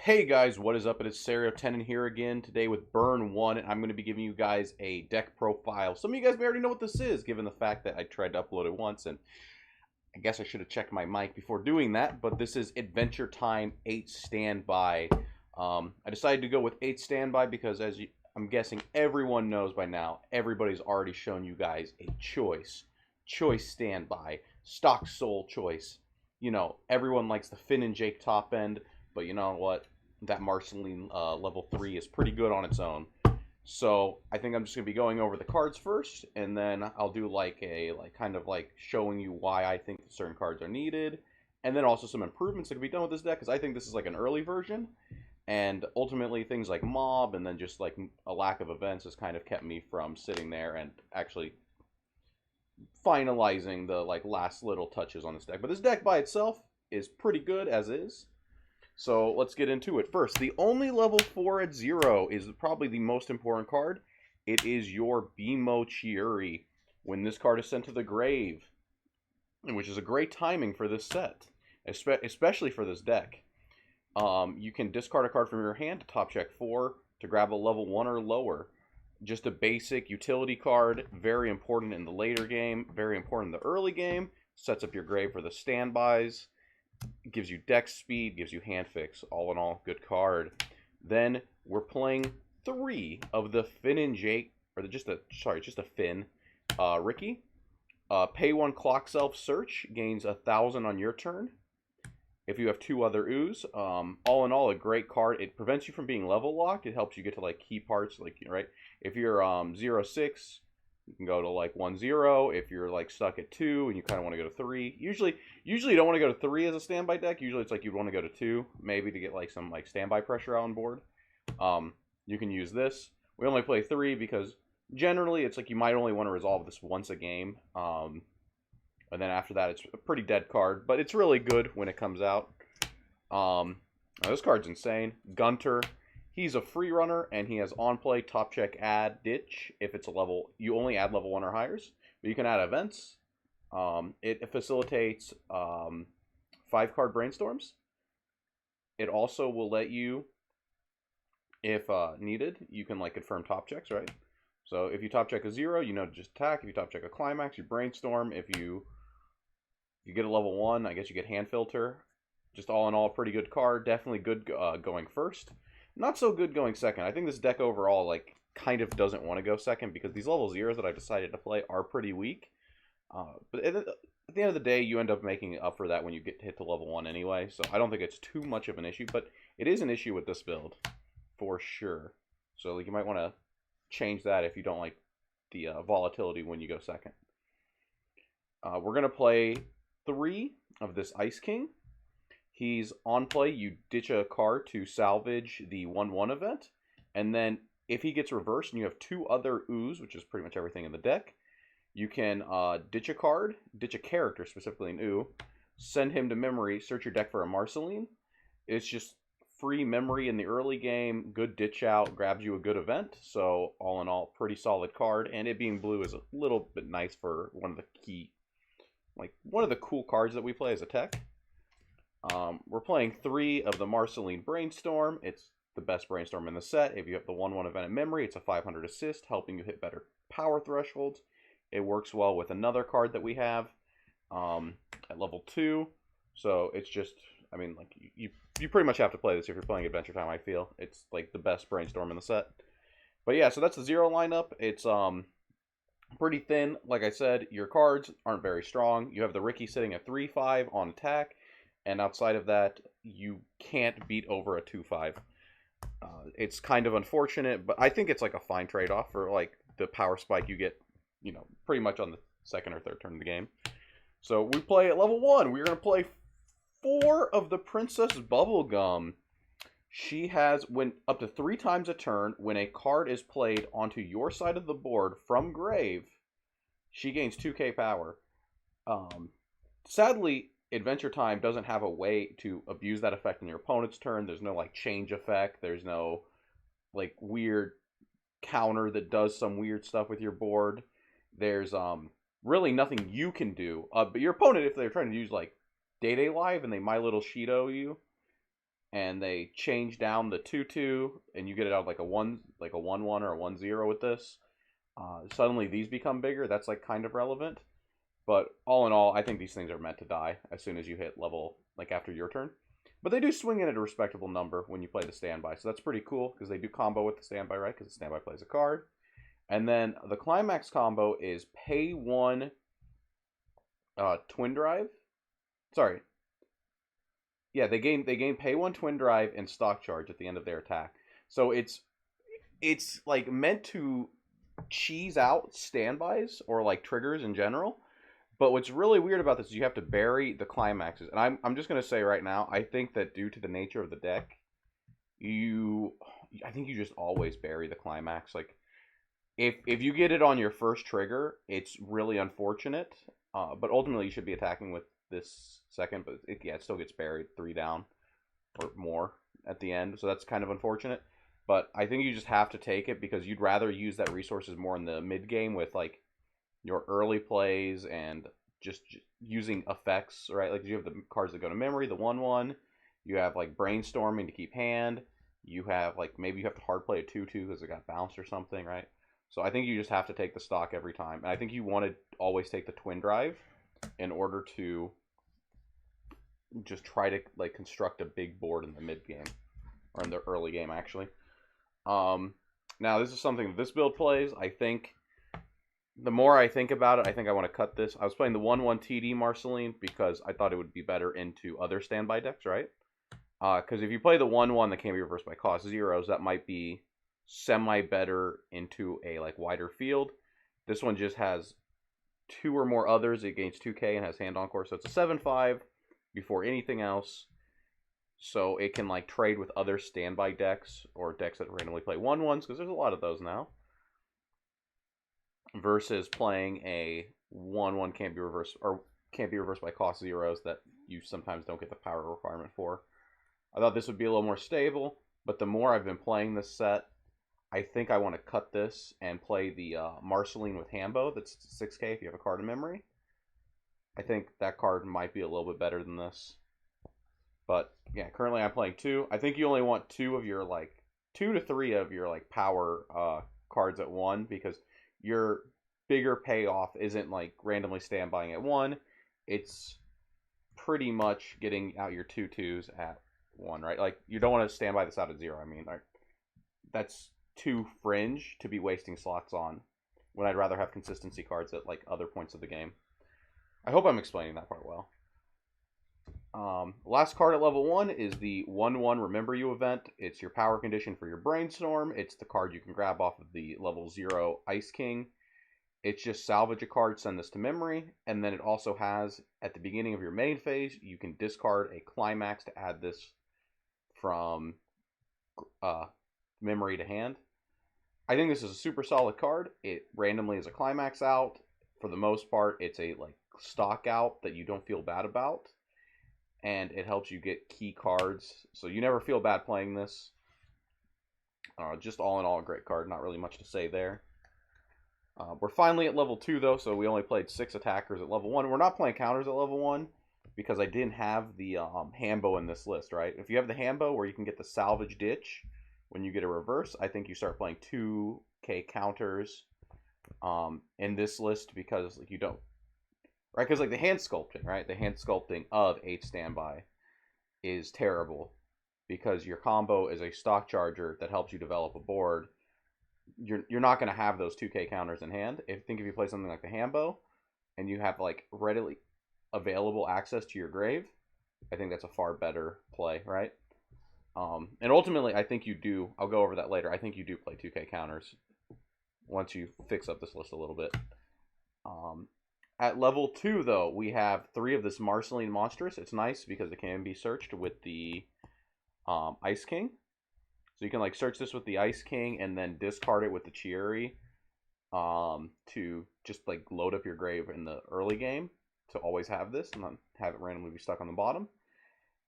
Hey guys, what is up? It is Serio10 here again today with Burn 1, and I'm going to be giving you guys a deck profile. Some of you guys may already know what this is, given the fact that I tried to upload it once, and I guess I should have checked my mic before doing that, but this is Adventure Time 8 Standby. I decided to go with 8 Standby because, I'm guessing everyone knows by now, everybody's already shown you guys a choice. Choice Standby. Stock Soul Choice. You know, everyone likes the Finn and Jake top end, but you know what? That Marceline level 3 is pretty good on its own. So I think I'm just gonna be going over the cards first, and then I'll do kind of showing you why I think certain cards are needed, and then also some improvements that can be done with this deck, because I think this is like an early version, and ultimately things like mob and then just like a lack of events has kind of kept me from sitting there and actually finalizing the last little touches on this deck. But this deck by itself is pretty good as is. So let's get into it. First, the only level 4 at 0 is probably the most important card. It is your Bimo Chiuri. When this card is sent to the grave, which is a great timing for this set, especially for this deck. You can discard a card from your hand to top check 4 to grab a level 1 or lower. Just a basic utility card, very important in the later game, very important in the early game. Sets up your grave for the standbys. Gives you deck speed, gives you hand fix. All in all, good card. Then we're playing 3 of the Finn and Jake, or just a Finn, Ricky. Pay 1 Clock Self Search, gains 1,000 on your turn. If you have 2 other ooze, all in all, a great card. It prevents you from being level locked. It helps you get to key parts, right? If you're 0-6, you can go to 1-0. If you're stuck at 2 and you kind of want to go to 3, usually you don't want to go to 3 as a standby deck. Usually it's you'd want to go to 2, maybe to get some standby pressure on board. You can use this. We only play 3 because generally it's you might only want to resolve this once a game. And then after that, it's a pretty dead card, but it's really good when it comes out. This card's insane. Gunter, he's a free runner, and he has on play, top check, add, ditch. If it's a level, you only add level 1 or higher, but you can add events. It facilitates 5-card brainstorms. It also will let you, if needed, you can confirm top checks, right? So if you top check a 0, you know to just attack. If you top check a climax, you brainstorm. If you get a level 1, I guess you get hand filter. Just all in all, a pretty good card. Definitely good going first. Not so good going second. I think this deck overall kind of doesn't want to go second because these level 0s that I've decided to play are pretty weak. But at the end of the day, you end up making up for that when you get hit to level 1 anyway. So I don't think it's too much of an issue, but it is an issue with this build for sure. So you might want to change that if you don't like the volatility when you go second. We're going to play 3 of this Ice King. He's on play. You ditch a card to salvage the 1/1 event. And then if he gets reversed and you have 2 other ooze, which is pretty much everything in the deck, you can ditch a card, ditch a character, specifically an ooze, send him to memory, search your deck for a Marceline. It's just free memory in the early game, good ditch out, grabs you a good event. So all in all, pretty solid card. And it being blue is a little bit nice for one of the cool cards that we play as a tech. We're playing 3 of the Marceline Brainstorm. It's the best Brainstorm in the set. If you have the 1/1 event in memory, it's a 500 assist, helping you hit better power thresholds. It works well with another card that we have at level 2. So it's just, you pretty much have to play this if you're playing Adventure Time, I feel. It's the best Brainstorm in the set. But yeah, so that's the 0 lineup. It's pretty thin. Like I said, your cards aren't very strong. You have the Ricky sitting at 3/5 on attack. And outside of that, you can't beat over a 2/5. It's kind of unfortunate, but I think it's a fine trade-off for the power spike you get, pretty much on the second or third turn of the game. So we play at level 1. We're going to play 4 of the Princess Bubblegum. She has, when up to 3 times a turn, when a card is played onto your side of the board from grave, she gains 2k power. Sadly, Adventure Time doesn't have a way to abuse that effect in your opponent's turn. There's no change effect. There's no weird counter that does some weird stuff with your board. There's really nothing you can do. But your opponent, if they're trying to use Day Day Live and they My Little Shido you, and they change down the 2/2, and you get it out like a 1/1 or a 1/0 with this. Suddenly these become bigger. That's like kind of relevant. But all in all, I think these things are meant to die as soon as you hit level, like after your turn. But they do swing in at a respectable number when you play the standby. So that's pretty cool because they do combo with the standby, right? Because the standby plays a card. And then the climax combo is pay 1 twin drive. Sorry. Yeah, they gain pay 1 twin drive and stock charge at the end of their attack. So it's like meant to cheese out standbys or like triggers in general. But what's really weird about this is you have to bury the climaxes. And I'm just going to say right now, I think that due to the nature of the deck, I think you just always bury the climax. Like, if you get it on your first trigger, it's really unfortunate. But ultimately, you should be attacking with this second. But it still gets buried 3 down or more at the end. So that's kind of unfortunate. But I think you just have to take it because you'd rather use that resources more in the mid game with like your early plays and just using effects, right? Like you have the cards that go to memory, the 1/1. You have like brainstorming to keep hand. You have like maybe you have to hard play a 2/2 because it got bounced or something, right? So I think you just have to take the stock every time. And I think you want to always take the twin drive in order to just try to like construct a big board in the mid game or in the early game actually. Now this is something that this build plays. I think the more I think about it, I think I want to cut this. I was playing the 1/1 TD Marceline because I thought it would be better into other standby decks, right? Because if you play the 1/1 that can be reversed by cost zeros, that might be semi better into a like wider field. This one just has 2 or more others. It gains 2k and has hand encore, so it's a 7/5 before anything else. So it can like trade with other standby decks or decks that randomly play 1/1s because there's a lot of those now. Versus playing a 1/1 can't be reversed by cost zeros that you sometimes don't get the power requirement for. I thought this would be a little more stable, but the more I've been playing this set, I think I want to cut this and play the Marceline with Hambo. That's 6k if you have a card in memory. I think that card might be a little bit better than this. But yeah, currently I'm playing 2. I think you only want 2 of your like 2 to 3 of your like power cards at 1 because your bigger payoff isn't like randomly standbying at 1. It's pretty much getting out your 2/2s at 1, right? Like you don't want to standby this out at 0. I mean, like that's too fringe to be wasting slots on when I'd rather have consistency cards at like other points of the game. I hope I'm explaining that part well. Last card at level 1 is the 1/1 Remember You event. It's your power condition for your Brainstorm. It's the card you can grab off of the level 0 Ice King. It's just salvage a card, send this to memory, and then it also has, at the beginning of your main phase, you can discard a climax to add this from memory to hand. I think this is a super solid card. It randomly is a climax out. For the most part, it's a like stock out that you don't feel bad about. And it helps you get key cards, so you never feel bad playing this. Just all in all, a great card. Not really much to say there. We're finally at level 2, though, so we only played 6 attackers at level 1. We're not playing counters at level 1 because I didn't have the Hambo in this list, right? If you have the Hambo where you can get the salvage ditch when you get a reverse, I think you start playing 2k counters in this list because like, you don't. Right, because like the hand sculpting, right? The hand sculpting of 8 standby is terrible because your combo is a stock charger that helps you develop a board. You're not going to have those 2k counters in hand. If you play something like the Hambo and you have like readily available access to your grave, I think that's a far better play, right? And ultimately, I think you do. I'll go over that later. I think you do play 2k counters once you fix up this list a little bit. At level 2, though, we have 3 of this Marceline Monstrous. It's nice because it can be searched with the Ice King. So you can like search this with the Ice King and then discard it with the Chieri to just like load up your grave in the early game to always have this and not have it randomly be stuck on the bottom.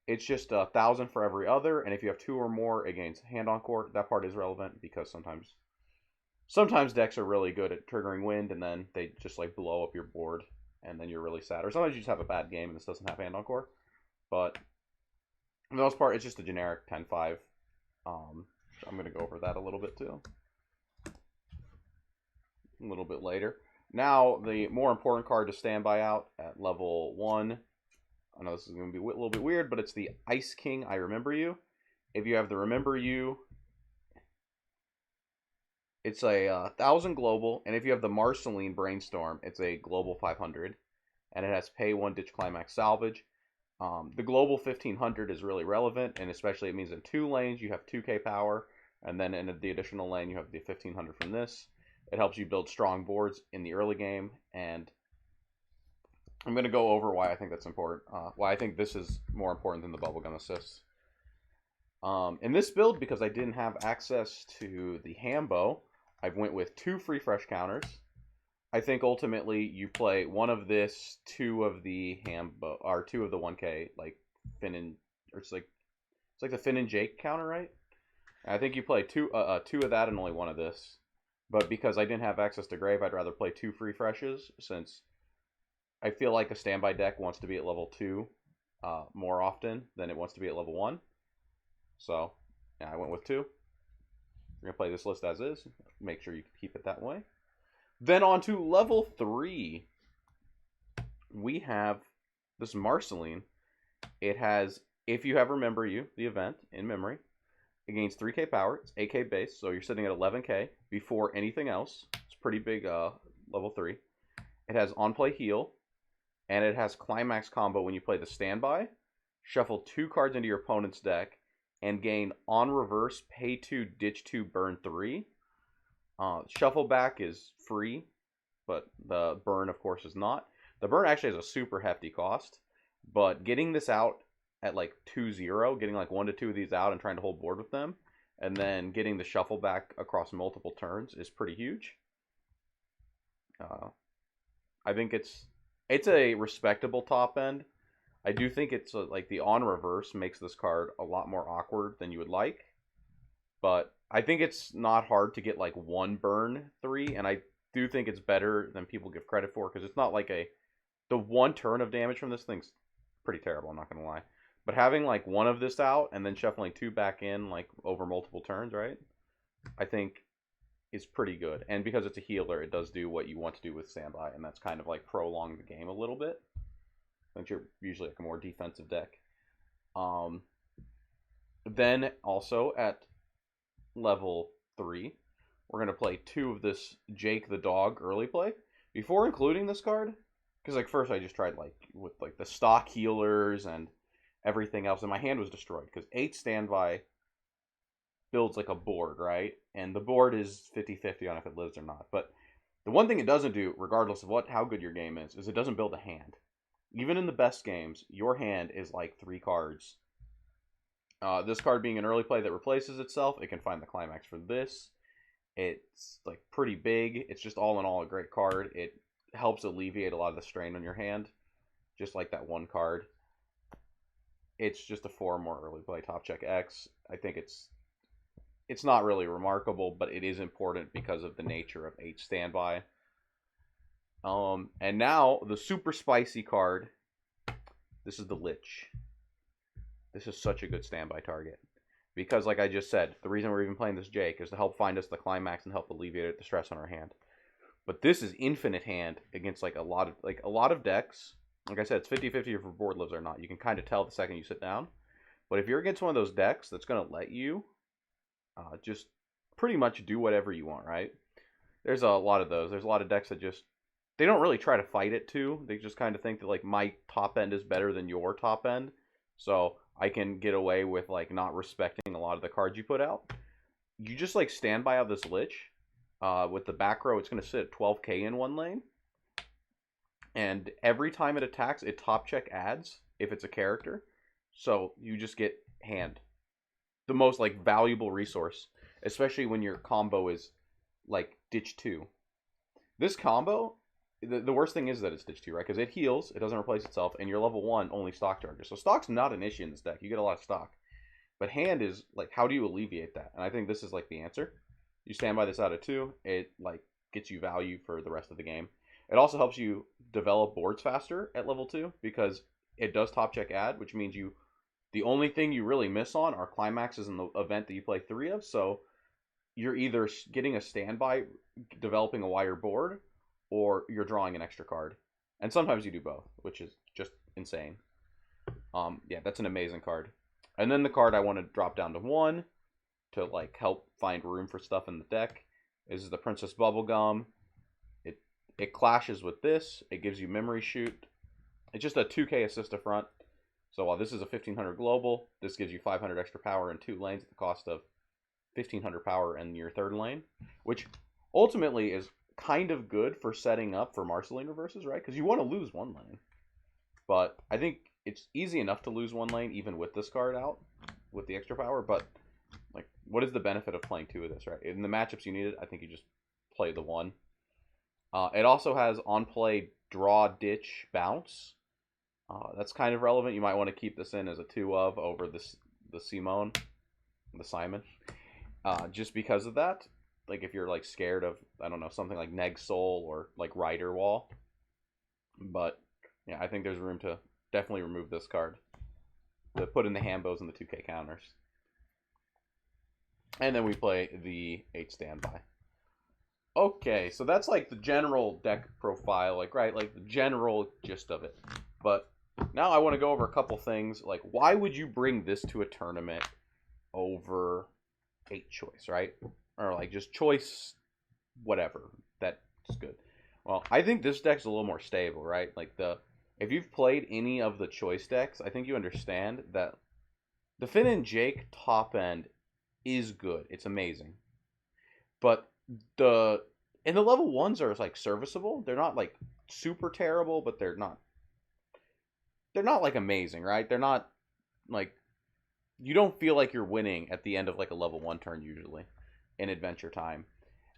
It's just 1,000 for every other, and if you have 2 or more against hand encore, that part is relevant because sometimes decks are really good at triggering wind and then they just like blow up your board and then you're really sad. Or sometimes you just have a bad game and this doesn't have hand encore. But For the most part, it's just a generic 10-5. I'm going to go over that a little bit too. A little bit later. Now, the more important card to standby out at level 1. I know this is going to be a little bit weird, but it's the Ice King, I Remember You. If you have the Remember You, it's a 1,000 global. And if you have the Marceline Brainstorm, it's a global 500. And it has pay 1 ditch climax salvage. The global 1500 is really relevant, and especially it means in 2 lanes you have 2k power, and then in the additional lane you have the 1500 from this. It helps you build strong boards in the early game, and I'm going to go over why I think that's important. Why I think this is more important than the bubblegum assists. In this build, because I didn't have access to the Hambo, I went with 2 free fresh counters. I think ultimately you play 1 of this, 2 of the Hambo, or 2 of the 1k, like Finn and, or it's like the Finn and Jake counter, right? I think you play 2 of that and only 1 of this. But because I didn't have access to Grave, I'd rather play 2 free freshes, since I feel like a standby deck wants to be at level 2 more often than it wants to be at level 1. So, yeah, I went with 2. We're going to play this list as is. Make sure you keep it that way. Then on to level 3. We have this Marceline. It has, if you have Remember You, the event, in memory, it gains 3k power. It's 8k base, so you're sitting at 11k before anything else. It's pretty big level 3. It has on-play heal, and it has climax combo when you play the standby. Shuffle 2 cards into your opponent's deck, and gain on reverse, pay 2, ditch 2, burn 3. Shuffle back is free, but the burn, of course, is not. The burn actually has a super hefty cost, but getting this out at like 2-0, getting like 1 to 2 of these out and trying to hold board with them, and then getting the shuffle back across multiple turns is pretty huge. I think it's a respectable top end. I do think it's like the on reverse makes this card a lot more awkward than you would like, but I think it's not hard to get like 1 burn 3, and I do think it's better than people give credit for, because it's not like the 1 turn of damage from this thing's pretty terrible, I'm not going to lie. But having like 1 of this out and then shuffling 2 back in like over multiple turns, right? I think is pretty good. And because it's a healer, it does do what you want to do with standby, and that's kind of like prolong the game a little bit. Since you're usually like a more defensive deck. Then also at level 3, we're going to play 2 of this Jake the Dog early play. Before including this card, because like first I just tried like with like the stock healers and everything else, and my hand was destroyed because 8 standby builds like a board, right? And the board is 50-50 on if it lives or not. But the one thing it doesn't do, regardless of how good your game is it doesn't build a hand. Even in the best games, your hand is like 3 cards. This card being an early play that replaces itself, it can find the climax for this. It's like pretty big. It's just all in all a great card. It helps alleviate a lot of the strain on your hand, just like that 1 card. It's just a 4 more early play top check X. I think it's not really remarkable, but it is important because of the nature of 8 standby. And now the super spicy card. This is the Lich. This is such a good standby target. Because like I just said, the reason we're even playing this Jake is to help find us the climax and help alleviate the stress on our hand. But this is infinite hand against like a lot of decks. Like I said, it's 50-50 if your board lives or not. You can kind of tell the second you sit down. But if you're against one of those decks that's going to let you just pretty much do whatever you want, right? There's a lot of those. There's a lot of decks that just, they don't really try to fight it too. They just kind of think that like my top end is better than your top end. So I can get away with like not respecting a lot of the cards you put out. You just like standby out this Lich. With the back row, it's going to sit at 12k in 1 lane. And every time it attacks, it top check adds if it's a character. So you just get hand. The most like valuable resource. Especially when your combo is like ditch 2. This combo, the worst thing is that it's ditch 2, right? Because it heals, it doesn't replace itself, and you're level 1 only stock charges. So stock's not an issue in this deck. You get a lot of stock. But hand is like, how do you alleviate that? And I think this is like the answer. You stand by this out of 2, it like gets you value for the rest of the game. It also helps you develop boards faster at level 2 because it does top check add, which means The only thing you really miss on are climaxes in the event that you play 3 of, so you're either getting a standby, developing a wire board, or you're drawing an extra card. And sometimes you do both, which is just insane. Yeah, that's an amazing card. And then the card I want to drop down to 1 to like help find room for stuff in the deck is the Princess Bubblegum. It clashes with this. It gives you Memory Shoot. It's just a 2k assist to front. So while this is a 1500 global, this gives you 500 extra power in 2 lanes at the cost of 1500 power in your 3rd lane, which ultimately is kind of good for setting up for Marceline reverses, right? Because you want to lose 1 lane. But I think it's easy enough to lose 1 lane even with this card out, with the extra power. But like, what is the benefit of playing 2 of this, right? In the matchups you need it, I think you just play the 1. It also has on play draw, ditch, bounce. That's kind of relevant. You might want to keep this in as a 2 of over the Simon, just because of that. Like if you're like scared of, I don't know, something like Neg Soul or like Rider Wall. But yeah, I think there's room to definitely remove this card to put in the Hambos and the 2k counters. And then we play the 8 standby. Okay, so that's like the general deck profile, like, right, like the general gist of it. But now I want to go over a couple things, like why would you bring this to a tournament over 8 choice, right? Or like just choice, whatever, that's good. Well, I think this deck's a little more stable, right? Like if you've played any of the choice decks, I think you understand that the Finn and Jake top end is good. It's amazing. But the level 1s are like serviceable. They're not like super terrible, but they're not like amazing, right? They're not like, you don't feel like you're winning at the end of like a level 1 turn usually in Adventure Time.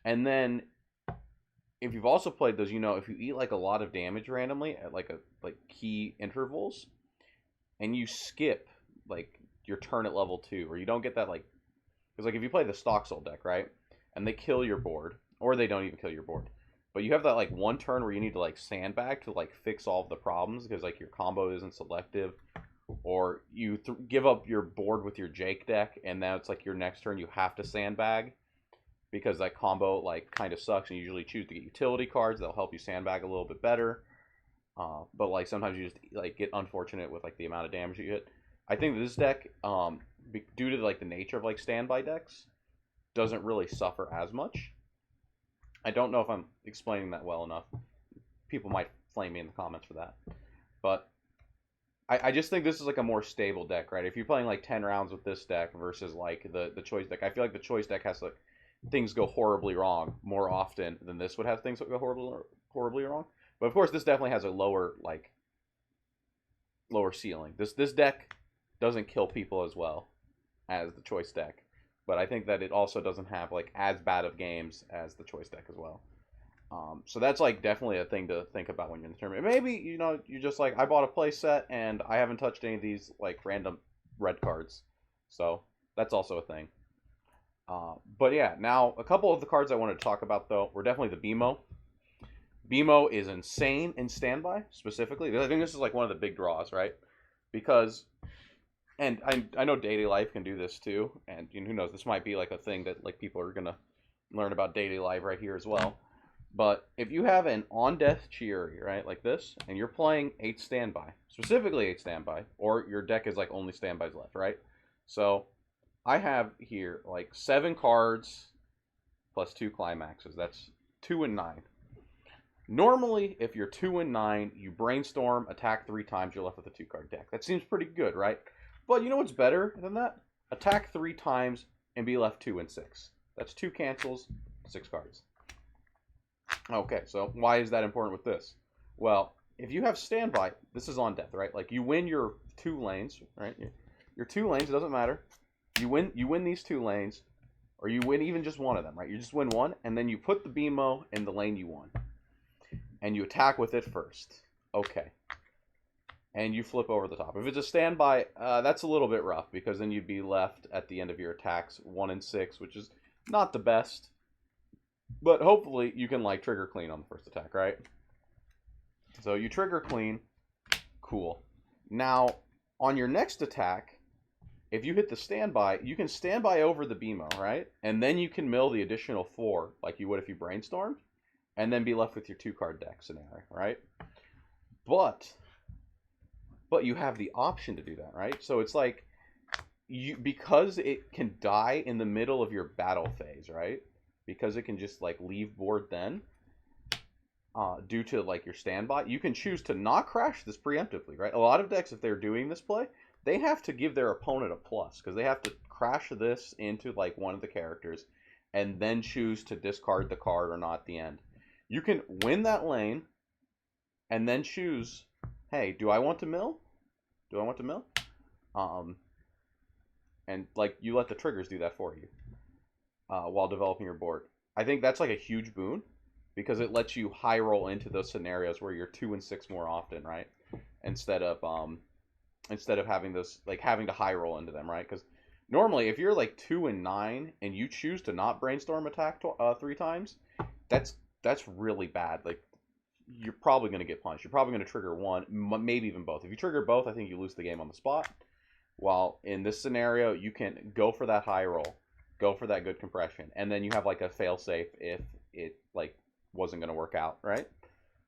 And then if you've also played those, you know, if you eat like a lot of damage randomly at like key intervals and you skip like your turn at level 2, or you don't get that, like, because like if you play the Stock Soul deck, right, and they kill your board, or they don't even kill your board, but you have that like 1 turn where you need to like sandbag to like fix all of the problems because like your combo isn't selective, or you give up your board with your Jake deck, and now it's like your next turn you have to sandbag because that combo like kind of sucks, and you usually choose to get utility cards that'll help you sandbag a little bit better. But like sometimes you just like get unfortunate with like the amount of damage you hit. I think this deck, due to like the nature of like standby decks, doesn't really suffer as much. I don't know if I'm explaining that well enough. People might flame me in the comments for that. But I just think this is like a more stable deck, right? If you're playing like 10 rounds with this deck versus like the choice deck, I feel like the choice deck has like things go horribly wrong more often than this would have things go horribly wrong. But of course, this definitely has a lower ceiling. This deck doesn't kill people as well as the choice deck, but I think that it also doesn't have like as bad of games as the choice deck as well. So that's like definitely a thing to think about when you're in the tournament. Maybe, you know, you're just like, I bought a play set and I haven't touched any of these like random red cards, so that's also a thing. But yeah, now a couple of the cards I wanted to talk about though were definitely the BMO. BMO is insane in standby specifically. I think this is like one of the big draws, right? Because, and I know Daily Life can do this too, and you know, who knows, this might be like a thing that like people are gonna learn about Daily Life right here as well. But if you have an on death Chieri, right, like this, and you're playing 8 standby, specifically 8 standby, or your deck is like only standbys left, right? So I have here like 7 cards plus 2 climaxes. That's 2 and 9. Normally, if you're 2 and 9, you brainstorm, attack 3 times, you're left with a 2-card deck. That seems pretty good, right? But you know what's better than that? Attack 3 times and be left 2 and 6. That's 2 cancels, 6 cards. Okay, so why is that important with this? Well, if you have standby, this is on death, right? Like you win your 2 lanes, right? Your 2 lanes, it doesn't matter. You win these 2 lanes, or you win even just one of them, right? You just win one, and then you put the BMO in the lane you won. And you attack with it first. Okay. And you flip over the top. If it's a standby, that's a little bit rough, because then you'd be left at the end of your attacks 1 and 6, which is not the best. But hopefully you can like trigger clean on the first attack, right? So you trigger clean. Cool. Now, on your next attack, if you hit the standby, you can standby over the BMO, right? And then you can mill the additional 4, like you would if you brainstormed, and then be left with your 2-card deck scenario, right? But you have the option to do that, right? So it's like because it can die in the middle of your battle phase, right? Because it can just like leave board then, due to like your standby, you can choose to not crash this preemptively, right? A lot of decks, if they're doing this play, they have to give their opponent a plus because they have to crash this into like one of the characters and then choose to discard the card or not at the end. You can win that lane and then choose, hey, do I want to mill? Do I want to mill? And like you let the triggers do that for you while developing your board. I think that's like a huge boon because it lets you high roll into those scenarios where you're 2 and 6 more often, right? Instead of having this like having to high roll into them, right? Because normally if you're like 2 and 9 and you choose to not brainstorm attack 3 times, that's really bad. Like you're probably going to get punished. You're probably going to trigger one, maybe even both. If you trigger both, I think you lose the game on the spot. While in this scenario, you can go for that high roll, go for that good compression, and then you have like a fail safe if it like wasn't going to work out, right?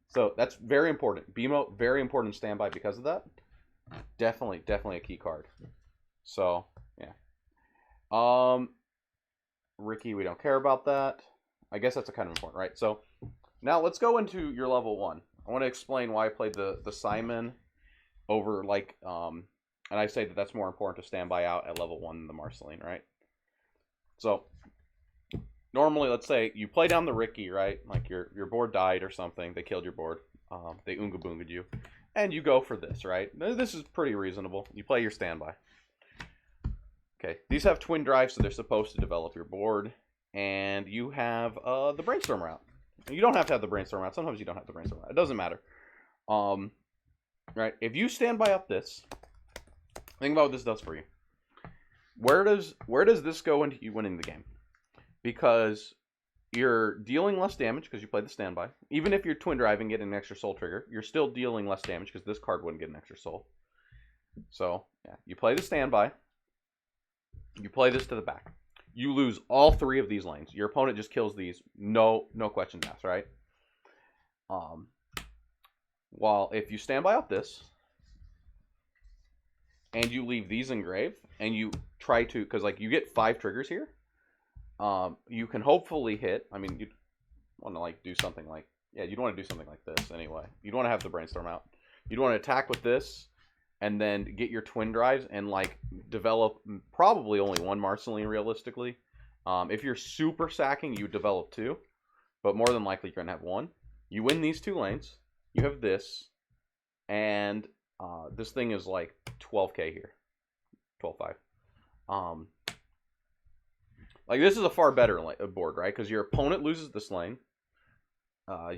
So that's very important. BMO, very important standby because of that. Definitely a key card. So yeah. Ricky, we don't care about that. I guess that's a kind of important, right? So now let's go into your level 1. I want to explain why I played the Simon over like and I say that that's more important to standby out at level 1 than the Marceline, right? So normally, let's say you play down the Ricky, right? Like your board died or something. They killed your board. They Oonga Boonga'd you. And you go for this, right? This is pretty reasonable. You play your standby. Okay, these have twin drives, so they're supposed to develop your board. And you have the brainstorm route. You don't have to have the brainstorm route. Sometimes you don't have the brainstorm route. It doesn't matter. Right? If you standby up this, think about what this does for you. Where does this go into you winning the game? Because you're dealing less damage because you played the standby. Even if you're twin driving, getting an extra soul trigger, you're still dealing less damage because this card wouldn't get an extra soul. So yeah, you play the standby. You play this to the back. You lose all 3 of these lanes. Your opponent just kills these. No questions asked, right? While if you standby up this and you leave these engraved and you try to, because like you get 5 triggers here, you can hopefully hit. I mean, you'd want to like do something like, yeah, you'd want to do something like this anyway. You'd want to have the brainstorm out. You'd want to attack with this and then get your twin drives and like develop probably only 1 Marceline realistically. If you're super sacking, you develop 2, but more than likely you're gonna have 1. You win these 2 lanes. You have this, and this thing is like 12k here, 12.5. Like this is a far better board, right? Because your opponent loses this lane.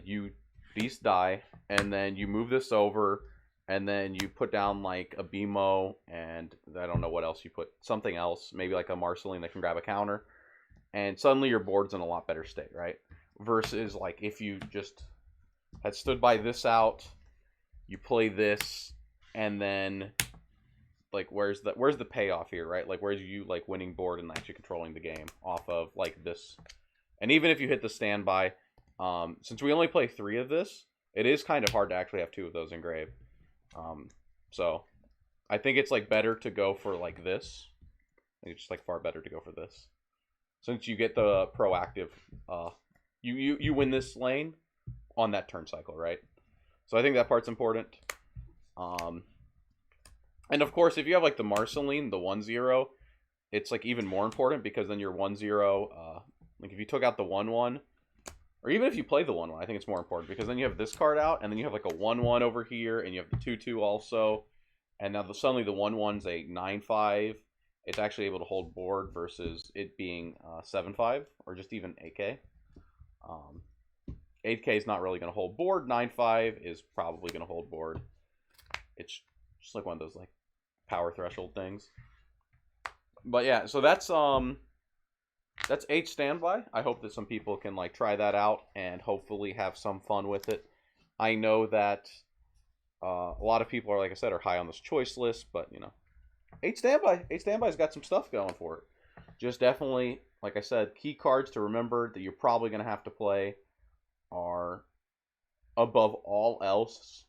You beast die, and then you move this over, and then you put down like a BMO, and I don't know what else you put. Something else, maybe like a Marceline that can grab a counter, and suddenly your board's in a lot better state, right? Versus like if you just had stood by this out, you play this, and then like where's the payoff here, right? Like where's you like winning board and actually controlling the game off of like this? And even if you hit the standby, since we only play 3 of this, it is kind of hard to actually have 2 of those engraved. So I think it's like better to go for like this. I think it's just like far better to go for this, since you get the proactive. You win this lane on that turn cycle, right? So I think that part's important. And of course, if you have like the Marceline, the 1-0, it's like even more important because then your 1-0, like if you took out the 1-1, or even if you play the 1-1, I think it's more important because then you have this card out, and then you have like a 1-1 over here, and you have the 2-2 also, and now suddenly the 1-1's a 9-5. It's actually able to hold board versus it being 7-5 or just even 8k. 8k is not really going to hold board. 9-5 is probably going to hold board. It's just like one of those like power threshold things. But yeah, so that's 8 standby. I hope that some people can like try that out and hopefully have some fun with it. I know that a lot of people are, like I said, are high on this choice list, but you know, 8 standby. 8 standby's got some stuff going for it. Just definitely, like I said, key cards to remember that you're probably going to have to play are, above all else,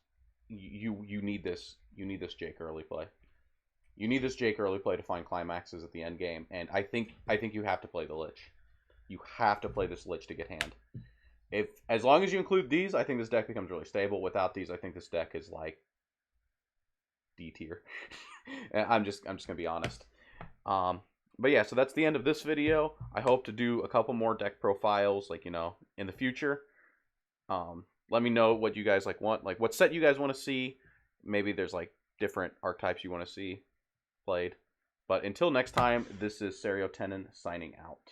you need this. You need this Jake early play. You need this Jake early play to find climaxes at the end game, and I think you have to play the Lich. You have to play this Lich to get hand. If as long as you include these, I think this deck becomes really stable. Without these, I think this deck is like D tier. I'm just gonna be honest. But yeah, so that's the end of this video. I hope to do a couple more deck profiles, like, you know, in the future. Let me know what you guys want, like what set you guys want to see. Maybe there's like different archetypes you want to see played. But until next time, this is Serio Tenon signing out.